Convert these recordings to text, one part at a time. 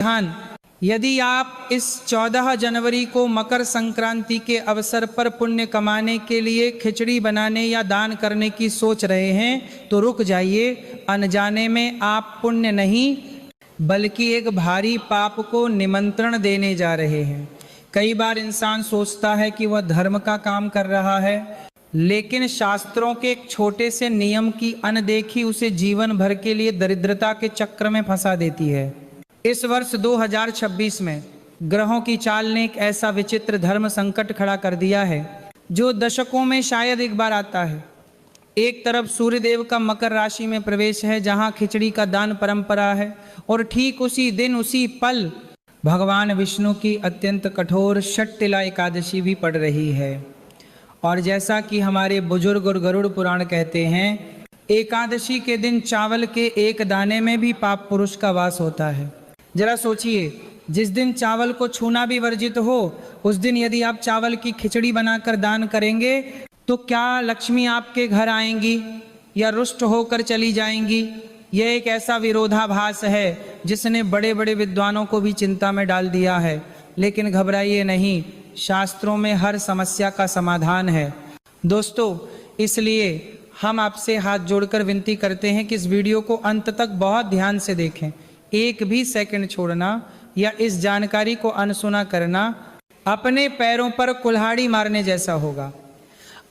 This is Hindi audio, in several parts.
ध्यान, यदि आप इस 14 जनवरी को मकर संक्रांति के अवसर पर पुण्य कमाने के लिए खिचड़ी बनाने या दान करने की सोच रहे हैं तो रुक जाइए। अनजाने में आप पुण्य नहीं बल्कि एक भारी पाप को निमंत्रण देने जा रहे हैं। कई बार इंसान सोचता है कि वह धर्म का काम कर रहा है, लेकिन शास्त्रों के एक छोटे से नियम की अनदेखी उसे जीवन भर के लिए दरिद्रता के चक्र में फंसा देती है। इस वर्ष 2026 में ग्रहों की चाल ने एक ऐसा विचित्र धर्म संकट खड़ा कर दिया है जो दशकों में शायद एक बार आता है। एक तरफ सूर्यदेव का मकर राशि में प्रवेश है, जहां खिचड़ी का दान परंपरा है, और ठीक उसी दिन उसी पल भगवान विष्णु की अत्यंत कठोर षट्टिला एकादशी भी पड़ रही है। और जैसा कि हमारे बुजुर्ग और गरुड़ पुराण कहते हैं, एकादशी के दिन चावल के एक दाने में भी पाप पुरुष का वास होता है। जरा सोचिए, जिस दिन चावल को छूना भी वर्जित हो, उस दिन यदि आप चावल की खिचड़ी बनाकर दान करेंगे तो क्या लक्ष्मी आपके घर आएंगी या रुष्ट होकर चली जाएंगी? यह एक ऐसा विरोधाभास है जिसने बड़े बड़े विद्वानों को भी चिंता में डाल दिया है। लेकिन घबराइए नहीं, शास्त्रों में हर समस्या का समाधान है। दोस्तों, इसलिए हम आपसे हाथ जोड़कर विनती करते हैं कि इस वीडियो को अंत तक बहुत ध्यान से देखें। एक भी सेकंड छोड़ना या इस जानकारी को अनसुना करना अपने पैरों पर कुल्हाड़ी मारने जैसा होगा।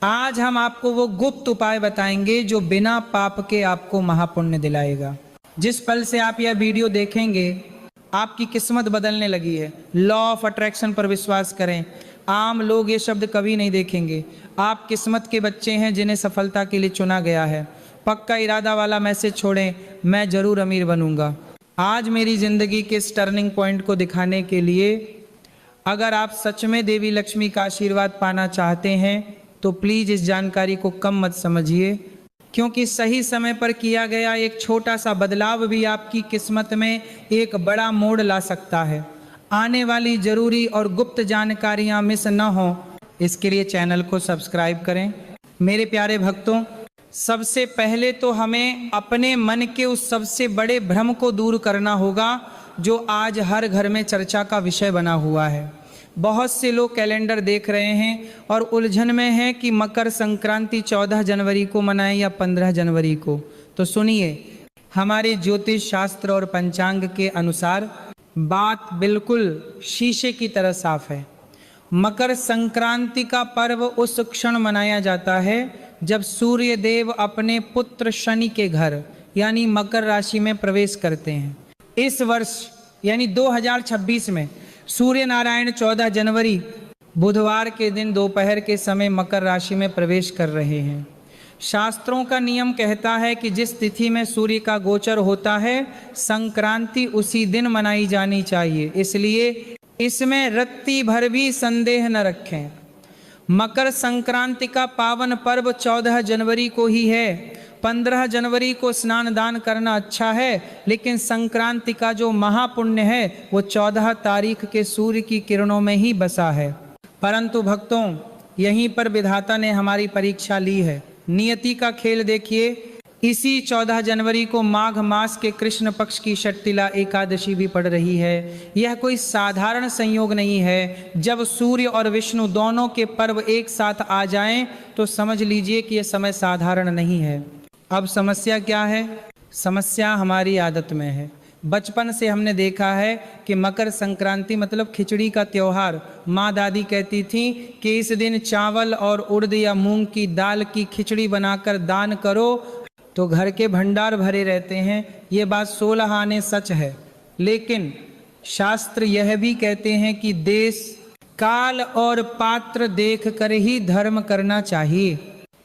आज हम आपको वो गुप्त उपाय बताएंगे जो बिना पाप के आपको महापुण्य दिलाएगा। जिस पल से आप यह वीडियो देखेंगे आपकी किस्मत बदलने लगी है। लॉ ऑफ अट्रैक्शन पर विश्वास करें। आम लोग ये शब्द कभी नहीं देखेंगे। आप किस्मत के बच्चे हैं जिन्हें सफलता के लिए चुना गया है। पक्का इरादा वाला मैसेज छोड़ें, मैं जरूर अमीर बनूंगा। आज मेरी जिंदगी के इस टर्निंग पॉइंट को दिखाने के लिए अगर आप सच में देवी लक्ष्मी का आशीर्वाद पाना चाहते हैं तो प्लीज इस जानकारी को कम मत समझिए, क्योंकि सही समय पर किया गया एक छोटा सा बदलाव भी आपकी किस्मत में एक बड़ा मोड़ ला सकता है। आने वाली जरूरी और गुप्त जानकारियां मिस न हो, इसके लिए चैनल को सब्सक्राइब करें। मेरे प्यारे भक्तों, सबसे पहले तो हमें अपने मन के उस सबसे बड़े भ्रम को दूर करना होगा जो आज हर घर में चर्चा का विषय बना हुआ है। बहुत से लोग कैलेंडर देख रहे हैं और उलझन में हैं कि मकर संक्रांति 14 जनवरी को मनाएं या 15 जनवरी को। तो सुनिए, हमारे ज्योतिष शास्त्र और पंचांग के अनुसार बात बिल्कुल शीशे की तरह साफ है। मकर संक्रांति का पर्व उस क्षण मनाया जाता है जब सूर्य देव अपने पुत्र शनि के घर यानी मकर राशि में प्रवेश करते हैं। इस वर्ष यानी 2026 में सूर्य नारायण 14 जनवरी बुधवार के दिन दोपहर के समय मकर राशि में प्रवेश कर रहे हैं। शास्त्रों का नियम कहता है कि जिस तिथि में सूर्य का गोचर होता है, संक्रांति उसी दिन मनाई जानी चाहिए। इसलिए इसमें रत्ती भर भी संदेह न रखें। मकर संक्रांति का पावन पर्व 14 जनवरी को ही है। 15 जनवरी को स्नान दान करना अच्छा है, लेकिन संक्रांति का जो महापुण्य है वो 14 तारीख के सूर्य की किरणों में ही बसा है। परंतु भक्तों, यहीं पर विधाता ने हमारी परीक्षा ली है। नियति का खेल देखिए, इसी 14 जनवरी को माघ मास के कृष्ण पक्ष की षट्टिला एकादशी भी पड़ रही है। यह कोई साधारण संयोग नहीं है। जब सूर्य और विष्णु दोनों के पर्व एक साथ आ जाएं तो समझ लीजिए कि यह समय साधारण नहीं है। अब समस्या क्या है? समस्या हमारी आदत में है। बचपन से हमने देखा है कि मकर संक्रांति मतलब खिचड़ी का त्योहार। माँ दादी कहती थी कि इस दिन चावल और उड़द या मूंग की दाल की खिचड़ी बनाकर दान करो तो घर के भंडार भरे रहते हैं। ये बात 16 आने सच है, लेकिन शास्त्र यह भी कहते हैं कि देश काल और पात्र देख कर ही धर्म करना चाहिए।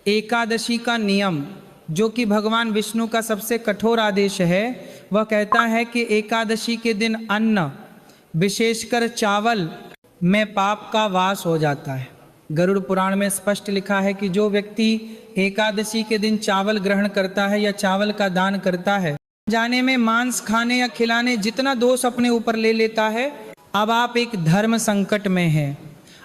एकादशी का नियम, जो कि भगवान विष्णु का सबसे कठोर आदेश है, वह कहता है कि एकादशी के दिन अन्न, विशेषकर चावल में पाप का वास हो जाता है। गरुड़ पुराण में स्पष्ट लिखा है कि जो व्यक्ति एकादशी के दिन चावल ग्रहण करता है या चावल का दान करता है, जाने में मांस खाने या खिलाने जितना दोष अपने ऊपर ले लेता है। अब आप एक धर्म संकट में हैं।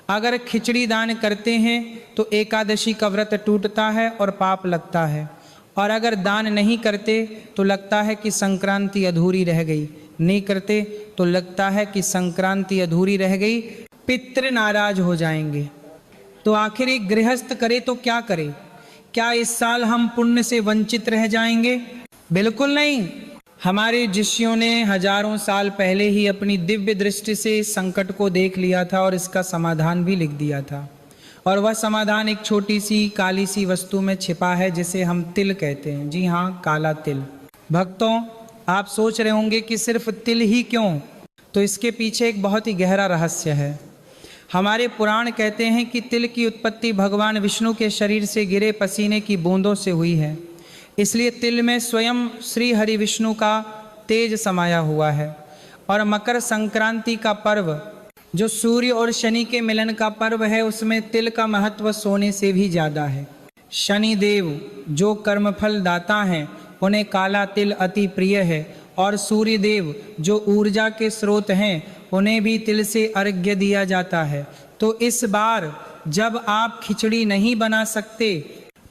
अगर खिचड़ी दान करते हैं तो एकादशी का व्रत टूटता है और पाप लगता है, और अगर दान नहीं करते तो लगता है कि संक्रांति अधूरी रह गई। नहीं करते तो लगता है कि संक्रांति अधूरी रह गई, पितृ नाराज हो जाएंगे। तो आखिर एक गृहस्थ करे तो क्या करे? क्या इस साल हम पुण्य से वंचित रह जाएंगे? बिल्कुल नहीं। हमारे ऋषियों ने हजारों साल पहले ही अपनी दिव्य दृष्टि से इस संकट को देख लिया था और इसका समाधान भी लिख दिया था। और वह समाधान एक छोटी सी काली सी वस्तु में छिपा है जिसे हम तिल कहते हैं। जी हाँ, काला तिल। भक्तों, आप सोच रहे होंगे कि सिर्फ तिल ही क्यों? तो इसके पीछे एक बहुत ही गहरा रहस्य है। हमारे पुराण कहते हैं कि तिल की उत्पत्ति भगवान विष्णु के शरीर से गिरे पसीने की बूंदों से हुई है। इसलिए तिल में स्वयं श्री हरि विष्णु का तेज समाया हुआ है। और मकर संक्रांति का पर्व जो सूर्य और शनि के मिलन का पर्व है, उसमें तिल का महत्व सोने से भी ज़्यादा है। शनि देव जो कर्मफल दाता हैं, उन्हें काला तिल अति प्रिय है। और सूर्य देव जो ऊर्जा के स्रोत हैं, उन्हें भी तिल से अर्घ्य दिया जाता है। तो इस बार जब आप खिचड़ी नहीं बना सकते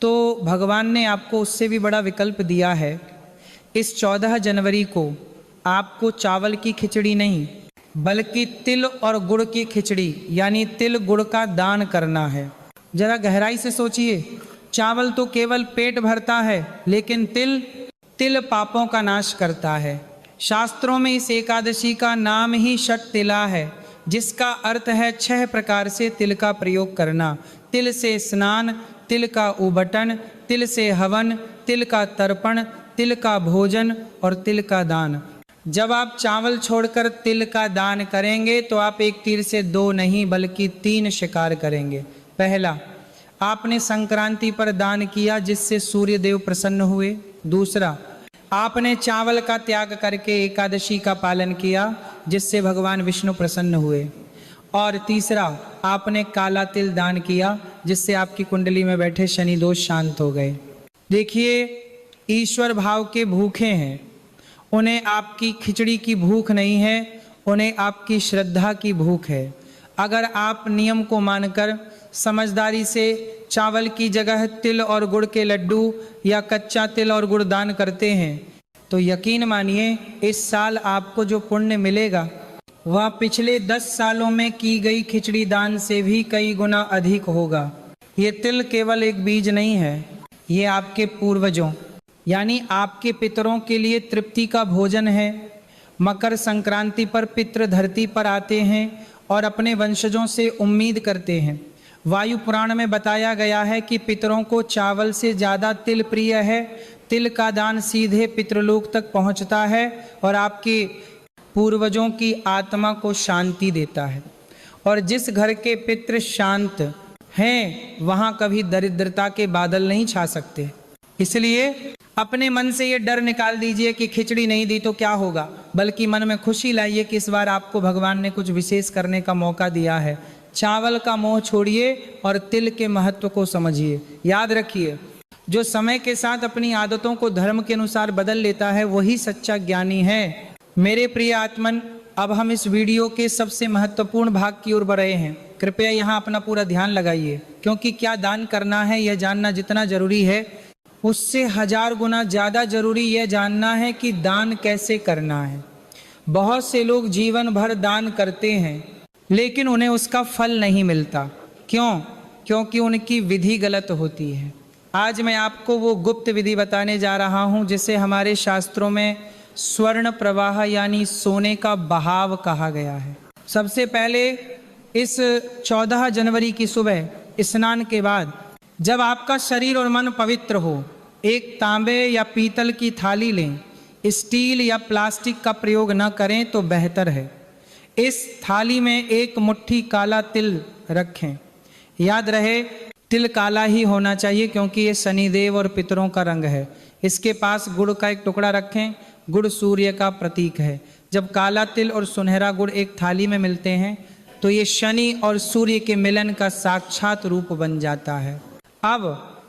तो भगवान ने आपको उससे भी बड़ा विकल्प दिया है। इस 14 जनवरी को आपको चावल की खिचड़ी नहीं बल्कि तिल और गुड़ की खिचड़ी यानी तिल गुड़ का दान करना है। जरा गहराई से सोचिए, चावल तो केवल पेट भरता है, लेकिन तिल पापों का नाश करता है। शास्त्रों में इस एकादशी का नाम ही षट तिला है, जिसका अर्थ है 6 प्रकार से तिल का प्रयोग करना। तिल से स्नान, तिल का उबटन, तिल से हवन, तिल का तर्पण, तिल का भोजन और तिल का दान। जब आप चावल छोड़कर तिल का दान करेंगे तो आप एक तीर से 2 नहीं बल्कि 3 शिकार करेंगे। पहला, आपने संक्रांति पर दान किया जिससे सूर्य देव प्रसन्न हुए। दूसरा, आपने चावल का त्याग करके एकादशी का पालन किया जिससे भगवान विष्णु प्रसन्न हुए। और तीसरा, आपने काला तिल दान किया जिससे आपकी कुंडली में बैठे शनि दोष शांत हो गए। देखिए, ईश्वर भाव के भूखे हैं, उन्हें आपकी खिचड़ी की भूख नहीं है, उन्हें आपकी श्रद्धा की भूख है। अगर आप नियम को मानकर समझदारी से चावल की जगह तिल और गुड़ के लड्डू या कच्चा तिल और गुड़ दान करते हैं तो यकीन मानिए इस साल आपको जो पुण्य मिलेगा वह पिछले 10 सालों में की गई खिचड़ी दान से भी कई गुना अधिक होगा। ये तिल केवल एक बीज नहीं है, ये आपके पूर्वजों यानी आपके पितरों के लिए तृप्ति का भोजन है। मकर संक्रांति पर पितृ धरती पर आते हैं और अपने वंशजों से उम्मीद करते हैं। वायु पुराण में बताया गया है कि पितरों को चावल से ज़्यादा तिल प्रिय है। तिल का दान सीधे पितृलोक तक पहुंचता है और आपके पूर्वजों की आत्मा को शांति देता है। और जिस घर के पितृ शांत हैं वहाँ कभी दरिद्रता के बादल नहीं छा सकते। इसलिए अपने मन से ये डर निकाल दीजिए कि खिचड़ी नहीं दी तो क्या होगा, बल्कि मन में खुशी लाइए कि इस बार आपको भगवान ने कुछ विशेष करने का मौका दिया है। चावल का मोह छोड़िए और तिल के महत्व को समझिए। याद रखिए, जो समय के साथ अपनी आदतों को धर्म के अनुसार बदल लेता है वही सच्चा ज्ञानी है। मेरे प्रिय आत्मन, अब हम इस वीडियो के सबसे महत्वपूर्ण भाग की ओर बढ़ रहे हैं। कृपया यहाँ अपना पूरा ध्यान लगाइए, क्योंकि क्या दान करना है यह जानना जितना जरूरी है उससे 1000 गुना ज़्यादा जरूरी यह जानना है कि दान कैसे करना है। बहुत से लोग जीवन भर दान करते हैं लेकिन उन्हें उसका फल नहीं मिलता। क्यों? क्योंकि उनकी विधि गलत होती है। आज मैं आपको वो गुप्त विधि बताने जा रहा हूँ जिसे हमारे शास्त्रों में स्वर्ण प्रवाह यानी सोने का बहाव कहा गया है। सबसे पहले इस 14 जनवरी की सुबह स्नान के बाद जब आपका शरीर और मन पवित्र हो, एक तांबे या पीतल की थाली लें। स्टील या प्लास्टिक का प्रयोग न करें तो बेहतर है। इस थाली में एक मुट्ठी काला तिल रखें। याद रहे, तिल काला ही होना चाहिए क्योंकि ये शनिदेव और पितरों का रंग है। इसके पास गुड़ का एक टुकड़ा रखें। गुड़ सूर्य का प्रतीक है। जब काला तिल और सुनहरा गुड़ एक थाली में मिलते हैं तो ये शनि और सूर्य के मिलन का साक्षात रूप बन जाता है। अब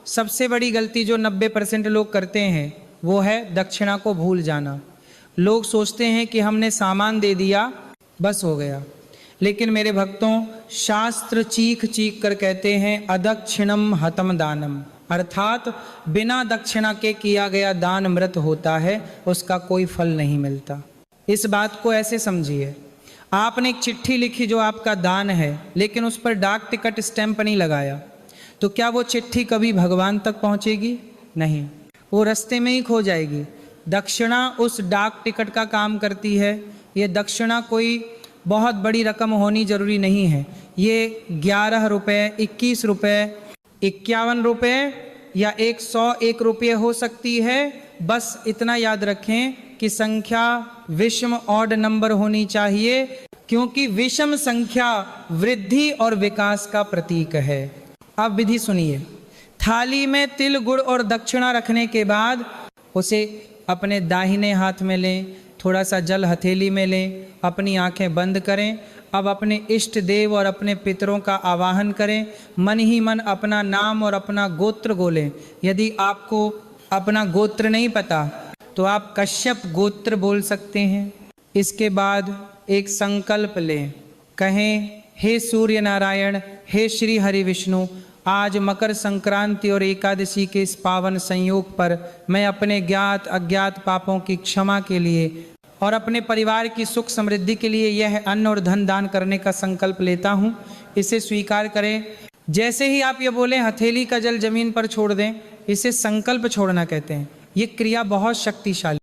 सबसे बड़ी गलती जो 90% लोग करते हैं वो है दक्षिणा को भूल जाना। लोग सोचते हैं कि हमने सामान दे दिया बस हो गया, लेकिन मेरे भक्तों, शास्त्र चीख चीख कर कहते हैं अदक्षिणम हतम दानम, अर्थात बिना दक्षिणा के किया गया दान मृत होता है, उसका कोई फल नहीं मिलता। इस बात को ऐसे समझिए, आपने एक चिट्ठी लिखी जो आपका दान है, लेकिन उस पर डाक टिकट स्टैंप नहीं लगाया, तो क्या वो चिट्ठी कभी भगवान तक पहुंचेगी? नहीं, वो रास्ते में ही खो जाएगी। दक्षिणा उस डाक टिकट का काम करती है। ये दक्षिणा कोई बहुत बड़ी रकम होनी जरूरी नहीं है। ये 11 रुपये, 21 रुपये, 51 रुपये या 101 रुपये हो सकती है। बस इतना याद रखें कि संख्या विषम ऑड नंबर होनी चाहिए, क्योंकि विषम संख्या वृद्धि और विकास का प्रतीक है। अब विधि सुनिए। थाली में तिल, गुड़ और दक्षिणा रखने के बाद उसे अपने दाहिने हाथ में लें, थोड़ा सा जल हथेली में लें, अपनी आंखें बंद करें। अब अपने इष्ट देव और अपने पितरों का आवाहन करें। मन ही मन अपना नाम और अपना गोत्र बोलें। यदि आपको अपना गोत्र नहीं पता तो आप कश्यप गोत्र बोल सकते हैं। इसके बाद एक संकल्प लें, कहें, हे सूर्य नारायण, हे श्री हरि विष्णु, आज मकर संक्रांति और एकादशी के इस पावन संयोग पर मैं अपने ज्ञात अज्ञात पापों की क्षमा के लिए और अपने परिवार की सुख समृद्धि के लिए यह अन्न और धन दान करने का संकल्प लेता हूँ। इसे स्वीकार करें। जैसे ही आप ये बोलें, हथेली का जल जमीन पर छोड़ दें। इसे संकल्प छोड़ना कहते हैं। ये क्रिया बहुत शक्तिशाली